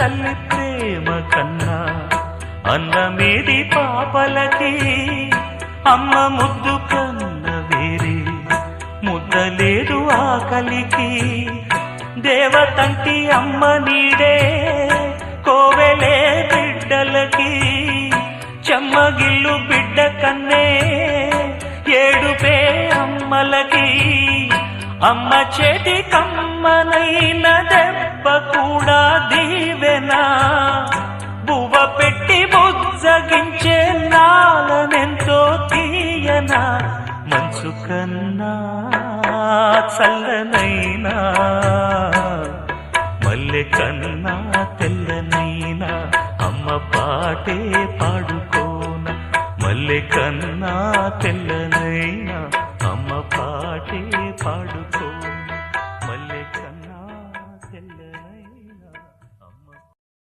తల్లి ప్రేమ కన్నా అన్నమేది పాపలకి అమ్మ ముద్దు కన్న వేరే ముద్దలేదు ఆకలికి దేవతంటి అమ్మ నీడే కోవెలే బిడ్డలకి చెమ్మగిల్లు బిడ్డ కన్నే ఏడుపే అమ్మలకి అమ్మ చేతి కమ్మనైన దెబ్బ కూడా దీవెనా బువ్వ పెట్టి బుజ్జగించే నాలనెంతో తీయనా మనసు కన్నా చల్లనైనా మల్లె కన్నా తెల్లనైనా అమ్మ పాటే పాడుకోన మల్లె కన్నా తెల్ల